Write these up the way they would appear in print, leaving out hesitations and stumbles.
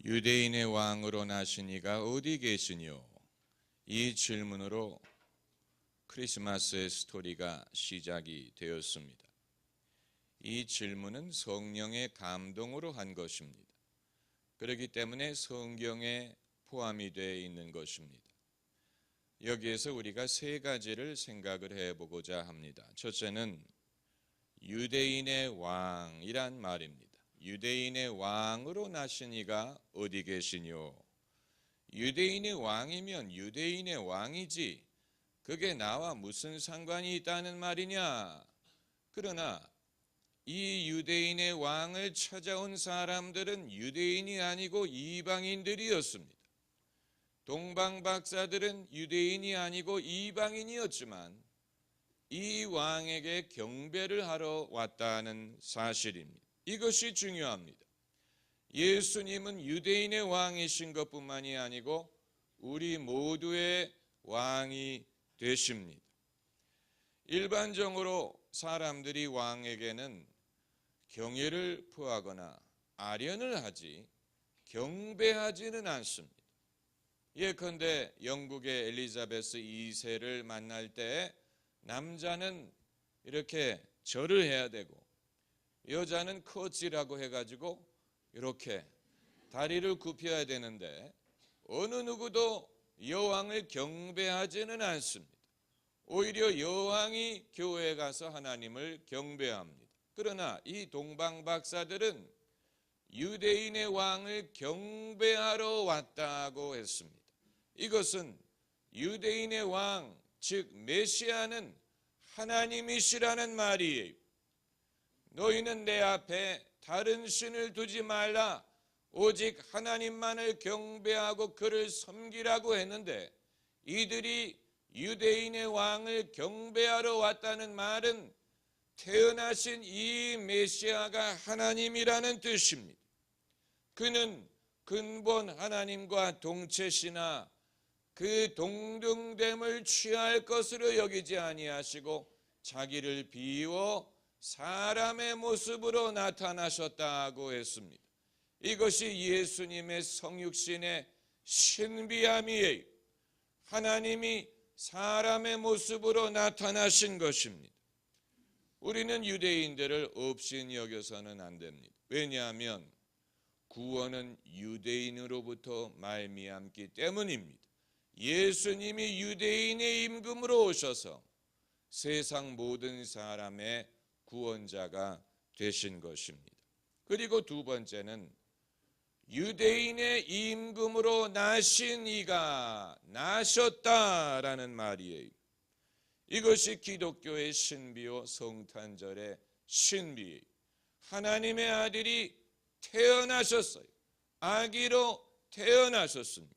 유대인의 왕으로 나신 이가 어디 계시뇨? 이 질문으로 크리스마스의 스토리가 시작이 되었습니다. 이 질문은 성령의 감동으로 한 것입니다. 그렇기 때문에 성경에 포함이 되어 있는 것입니다. 여기에서 우리가 세 가지를 생각을 해보고자 합니다. 첫째는 유대인의 왕이란 말입니다. 유대인의 왕으로 나신 이가 어디 계시뇨? 유대인의 왕이면 유대인의 왕이지 그게 나와 무슨 상관이 있다는 말이냐? 그러나 이 유대인의 왕을 찾아온 사람들은 유대인이 아니고 이방인들이었습니다. 동방 박사들은 유대인이 아니고 이방인이었지만 이 왕에게 경배를 하러 왔다는 사실입니다. 이것이 중요합니다. 예수님은 유대인의 왕이신 것뿐만이 아니고 우리 모두의 왕이 되십니다. 일반적으로 사람들이 왕에게는 경애를 표하거나 아련을 하지 경배하지는 않습니다. 예컨대 영국의 엘리자베스 2세를 만날 때 남자는 이렇게 절을 해야 되고 여자는 커지라고 해가지고 이렇게 다리를 굽혀야 되는데 어느 누구도 여왕을 경배하지는 않습니다. 오히려 여왕이 교회에 가서 하나님을 경배합니다. 그러나 이 동방 박사들은 유대인의 왕을 경배하러 왔다고 했습니다. 이것은 유대인의 왕, 즉 메시아는 하나님이시라는 말이에요. 너희는 내 앞에 다른 신을 두지 말라, 오직 하나님만을 경배하고 그를 섬기라고 했는데 이들이 유대인의 왕을 경배하러 왔다는 말은 태어나신 이 메시아가 하나님이라는 뜻입니다. 그는 근본 하나님과 동체시나 그 동등됨을 취할 것으로 여기지 아니하시고 자기를 비워 사람의 모습으로 나타나셨다고 했습니다. 이것이 예수님의 성육신의 신비함이에요. 하나님이 사람의 모습으로 나타나신 것입니다. 우리는 유대인들을 없인 여겨서는 안 됩니다. 왜냐하면 구원은 유대인으로부터 말미암기 때문입니다. 예수님이 유대인의 임금으로 오셔서 세상 모든 사람의 구원자가 되신 것입니다. 그리고 두 번째는 유대인의 임금으로 나신 이가 나셨다라는 말이에요. 이것이 기독교의 신비요 성탄절의 신비예요. 하나님의 아들이 태어나셨어요. 아기로 태어나셨습니다.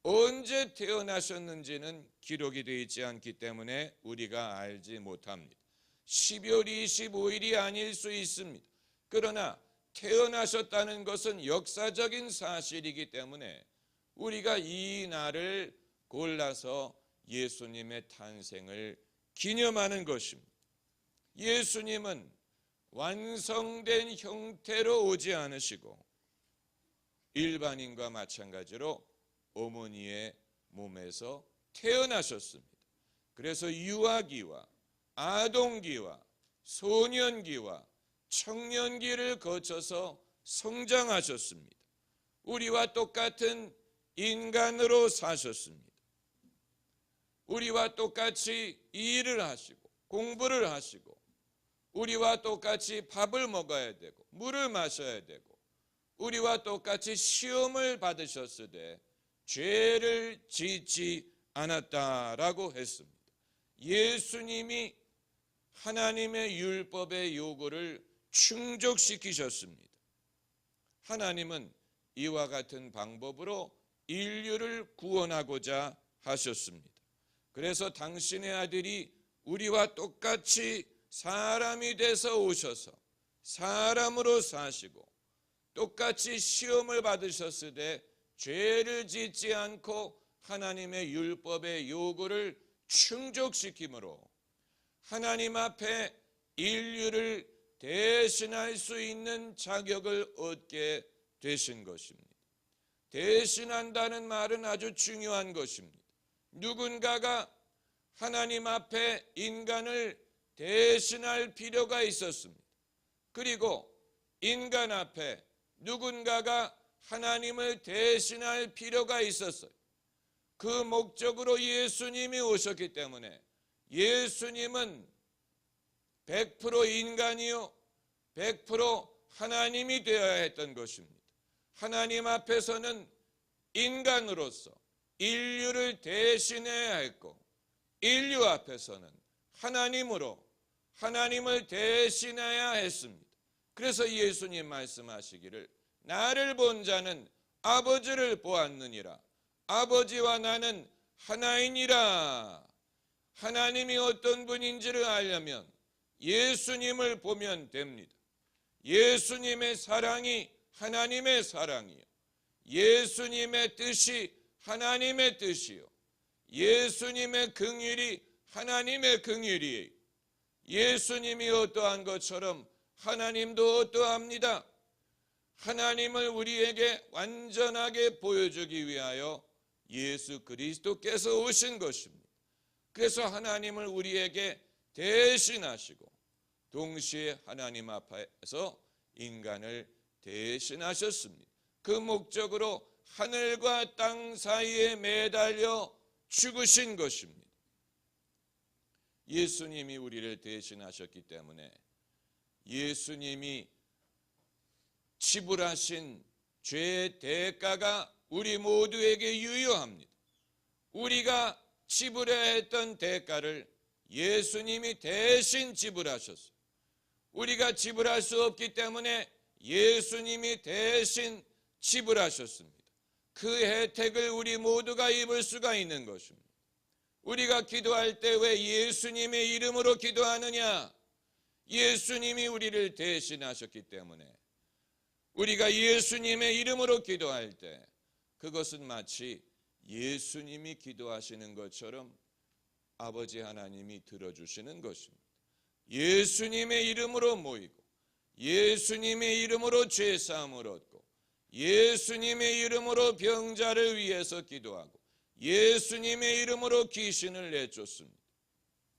언제 태어나셨는지는 기록이 되어 있지 않기 때문에 우리가 알지 못합니다. 12월 25일이 아닐 수 있습니다. 그러나 태어나셨다는 것은 역사적인 사실이기 때문에 우리가 이 날을 골라서 예수님의 탄생을 기념하는 것입니다. 예수님은 완성된 형태로 오지 않으시고 일반인과 마찬가지로 어머니의 몸에서 태어나셨습니다. 그래서 유아기와 아동기와 소년기와 청년기를 거쳐서 성장하셨습니다. 우리와 똑같은 인간으로 사셨습니다. 우리와 똑같이 일을 하시고 공부를 하시고 우리와 똑같이 밥을 먹어야 되고 물을 마셔야 되고 우리와 똑같이 시험을 받으셨으되 죄를 짓지 않았다라고 했습니다. 예수님이 하나님의 율법의 요구를 충족시키셨습니다. 하나님은 이와 같은 방법으로 인류를 구원하고자 하셨습니다. 그래서 당신의 아들이 우리와 똑같이 사람이 돼서 오셔서 사람으로 사시고 똑같이 시험을 받으셨으되 죄를 짓지 않고 하나님의 율법의 요구를 충족시키므로 하나님 앞에 인류를 대신할 수 있는 자격을 얻게 되신 것입니다. 대신한다는 말은 아주 중요한 것입니다. 누군가가 하나님 앞에 인간을 대신할 필요가 있었습니다. 그리고 인간 앞에 누군가가 하나님을 대신할 필요가 있었어요. 그 목적으로 예수님이 오셨기 때문에 예수님은 100% 인간이요 100% 하나님이 되어야 했던 것입니다. 하나님 앞에서는 인간으로서 인류를 대신해야 했고, 인류 앞에서는 하나님으로 하나님을 대신해야 했습니다. 그래서 예수님 말씀하시기를 나를 본 자는 아버지를 보았느니라. 아버지와 나는 하나이니라. 하나님이 어떤 분인지를 알려면 예수님을 보면 됩니다. 예수님의 사랑이 하나님의 사랑이요, 예수님의 뜻이 하나님의 뜻이요, 예수님의 긍휼이 하나님의 긍휼이에요. 예수님이 어떠한 것처럼 하나님도 어떠합니다. 하나님을 우리에게 완전하게 보여주기 위하여 예수 그리스도께서 오신 것입니다. 그래서 하나님을 우리에게 대신하시고 동시에 하나님 앞에서 인간을 대신하셨습니다. 그 목적으로 하늘과 땅 사이에 매달려 죽으신 것입니다. 예수님이 우리를 대신하셨기 때문에 예수님이 지불하신 죄의 대가가 우리 모두에게 유효합니다. 우리가 지불해야 했던 대가를 예수님이 대신 지불하셨어요. 우리가 지불할 수 없기 때문에 예수님이 대신 지불하셨습니다. 그 혜택을 우리 모두가 입을 수가 있는 것입니다. 우리가 기도할 때 왜 예수님의 이름으로 기도하느냐? 예수님이 우리를 대신하셨기 때문에 우리가 예수님의 이름으로 기도할 때 그것은 마치 예수님이 기도하시는 것처럼 아버지 하나님이 들어주시는 것입니다. 예수님의 이름으로 모이고 예수님의 이름으로 죄사함을 얻고 예수님의 이름으로 병자를 위해서 기도하고 예수님의 이름으로 귀신을 내쫓습니다.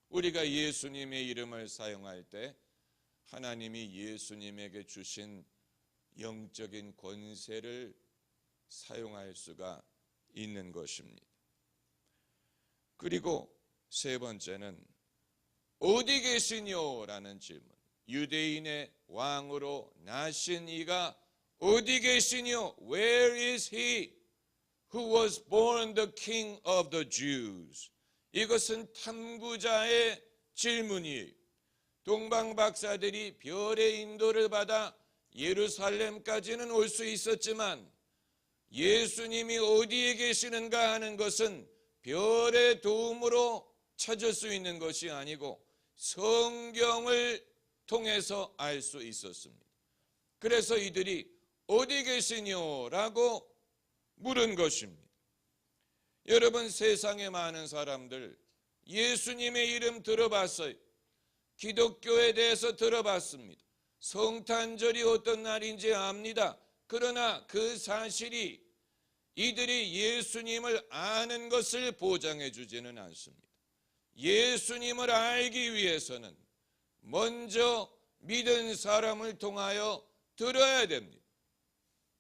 우리가 예수님의 이름을 사용할 때 하나님이 예수님에게 주신 영적인 권세를 사용할 수가 있는 것입니다. 그리고 세 번째는 어디 계시뇨? 라는 질문. 유대인의 왕으로 나신 이가 어디 계시뇨? Where is he who was born the king of the Jews? 이것은 탐구자의 질문이에요. 동방 박사들이 별의 인도를 받아 예루살렘까지는 올 수 있었지만 예수님이 어디에 계시는가 하는 것은 별의 도움으로 찾을 수 있는 것이 아니고 성경을 통해서 알 수 있었습니다. 그래서 이들이 어디 계시뇨라고 물은 것입니다. 여러분, 세상에 많은 사람들 예수님의 이름 들어봤어요. 기독교에 대해서 들어봤습니다. 성탄절이 어떤 날인지 압니다. 그러나 그 사실이 이들이 예수님을 아는 것을 보장해 주지는 않습니다. 예수님을 알기 위해서는 먼저 믿은 사람을 통하여 들어야 됩니다.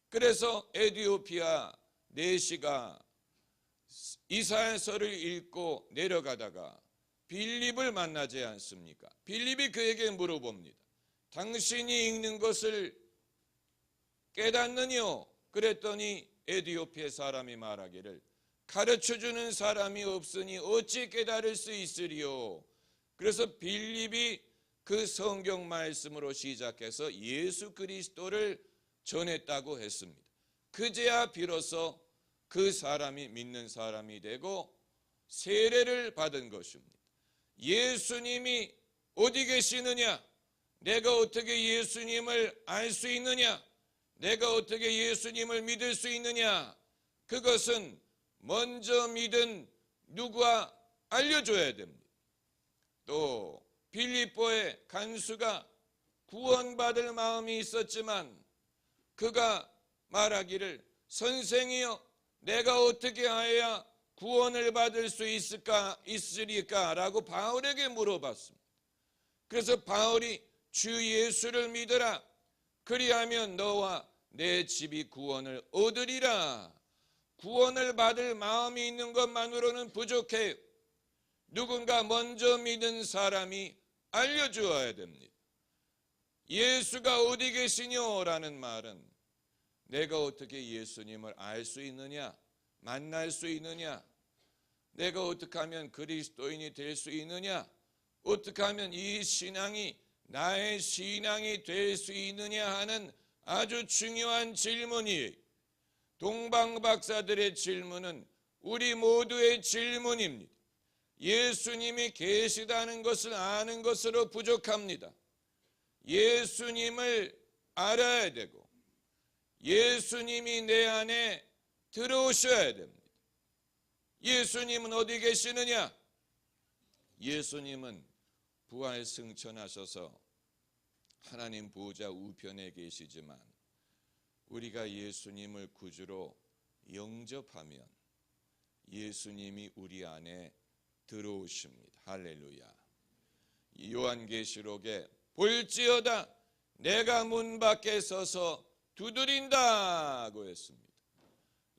그래서 에티오피아 내시가 이사야서를 읽고 내려가다가 빌립을 만나지 않습니까? 빌립이 그에게 물어봅니다. 당신이 읽는 것을 깨닫느뇨? 그랬더니 에티오피아 사람이 말하기를 가르쳐주는 사람이 없으니 어찌 깨달을 수 있으리요? 그래서 빌립이 그 성경 말씀으로 시작해서 예수 그리스도를 전했다고 했습니다. 그제야 비로소 그 사람이 믿는 사람이 되고 세례를 받은 것입니다. 예수님이 어디 계시느냐? 내가 어떻게 예수님을 알 수 있느냐? 내가 어떻게 예수님을 믿을 수 있느냐? 그것은 먼저 믿은 누가 알려줘야 됩니다. 또 빌립보의 간수가 구원받을 마음이 있었지만 그가 말하기를 선생이여, 내가 어떻게 하여야 구원을 받을 수 있으리까? 라고 바울에게 물어봤습니다. 그래서 바울이 주 예수를 믿으라. 그리하면 너와 내 집이 구원을 얻으리라. 구원을 받을 마음이 있는 것만으로는 부족해요. 누군가 먼저 믿은 사람이 알려주어야 됩니다. 예수가 어디 계시뇨? 라는 말은 내가 어떻게 예수님을 알 수 있느냐? 만날 수 있느냐? 내가 어떻게 하면 그리스도인이 될 수 있느냐? 어떻게 하면 이 신앙이 나의 신앙이 될 수 있느냐 하는 아주 중요한 질문이에요. 동방박사들의 질문은 우리 모두의 질문입니다. 예수님이 계시다는 것을 아는 것으로 부족합니다. 예수님을 알아야 되고 예수님이 내 안에 들어오셔야 됩니다. 예수님은 어디 계시느냐? 예수님은 부활 승천하셔서 하나님 보좌 우편에 계시지만 우리가 예수님을 구주로 영접하면 예수님이 우리 안에 들어오십니다. 할렐루야. 요한계시록에 볼지어다 내가 문 밖에 서서 두드린다고 했습니다.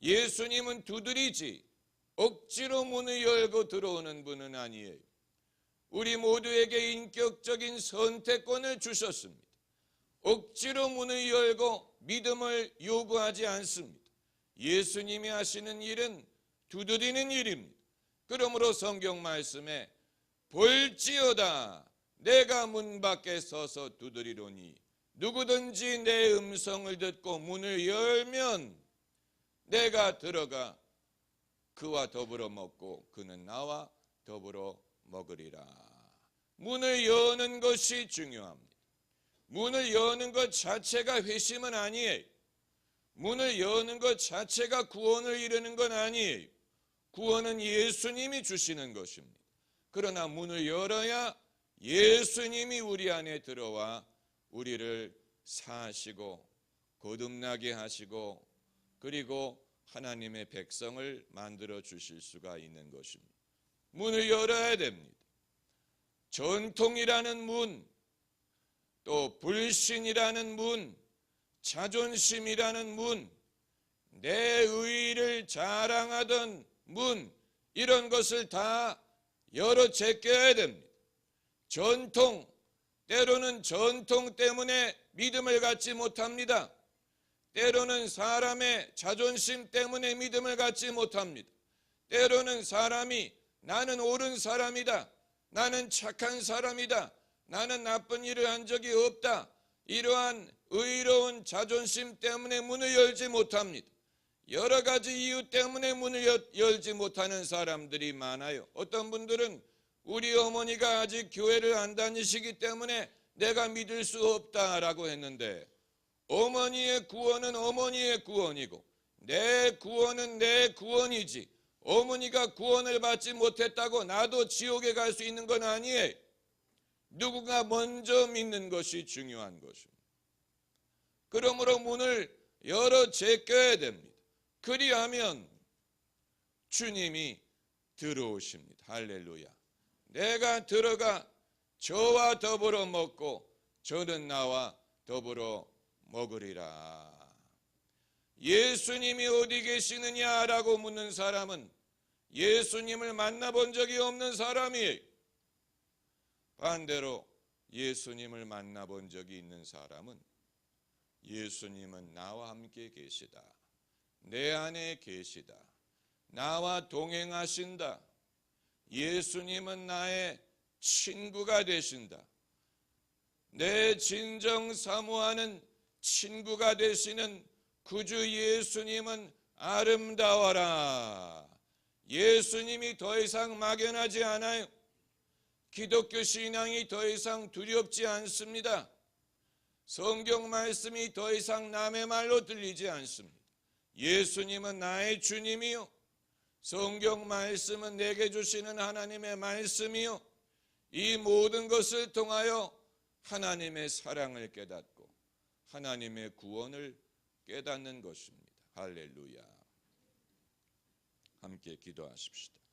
예수님은 두드리지 억지로 문을 열고 들어오는 분은 아니에요. 우리 모두에게 인격적인 선택권을 주셨습니다. 억지로 문을 열고 믿음을 요구하지 않습니다. 예수님이 하시는 일은 두드리는 일입니다. 그러므로 성경 말씀에 볼지어다 내가 문 밖에 서서 두드리노니 누구든지 내 음성을 듣고 문을 열면 내가 들어가 그와 더불어 먹고 그는 나와 더불어 먹으리라. 문을 여는 것이 중요합니다. 문을 여는 것 자체가 회심은 아니에요. 문을 여는 것 자체가 구원을 이루는 건 아니에요. 구원은 예수님이 주시는 것입니다. 그러나 문을 열어야 예수님이 우리 안에 들어와 우리를 사하시고 거듭나게 하시고 그리고 하나님의 백성을 만들어 주실 수가 있는 것입니다. 문을 열어야 됩니다. 전통이라는 문, 또 불신이라는 문, 자존심이라는 문, 내 의의를 자랑하던 문, 이런 것을 다 열어 제껴야 됩니다. 전통, 때로는 전통 때문에 믿음을 갖지 못합니다. 때로는 사람의 자존심 때문에 믿음을 갖지 못합니다. 때로는 사람이 나는 옳은 사람이다, 나는 착한 사람이다, 나는 나쁜 일을 한 적이 없다, 이러한 의로운 자존심 때문에 문을 열지 못합니다. 여러 가지 이유 때문에 문을 열지 못하는 사람들이 많아요. 어떤 분들은 우리 어머니가 아직 교회를 안 다니시기 때문에 내가 믿을 수 없다라고 했는데, 어머니의 구원은 어머니의 구원이고 내 구원은 내 구원이지 어머니가 구원을 받지 못했다고 나도 지옥에 갈 수 있는 건 아니에요. 누군가 먼저 믿는 것이 중요한 것입니다. 그러므로 문을 열어 제껴야 됩니다. 그리하면 주님이 들어오십니다. 할렐루야. 내가 들어가 저와 더불어 먹고 저는 나와 더불어 먹으리라. 예수님이 어디 계시느냐라고 묻는 사람은 예수님을 만나본 적이 없는 사람이에요. 반대로 예수님을 만나본 적이 있는 사람은 예수님은 나와 함께 계시다, 내 안에 계시다, 나와 동행하신다, 예수님은 나의 친구가 되신다, 내 진정 사모하는 친구가 되시는 구주 예수님은 아름다워라. 예수님이 더 이상 막연하지 않아요. 기독교 신앙이 더 이상 두렵지 않습니다. 성경 말씀이 더 이상 남의 말로 들리지 않습니다. 예수님은 나의 주님이요, 성경 말씀은 내게 주시는 하나님의 말씀이요, 이 모든 것을 통하여 하나님의 사랑을 깨닫고 하나님의 구원을 깨닫는 것입니다. 할렐루야. 함께 기도하십시다.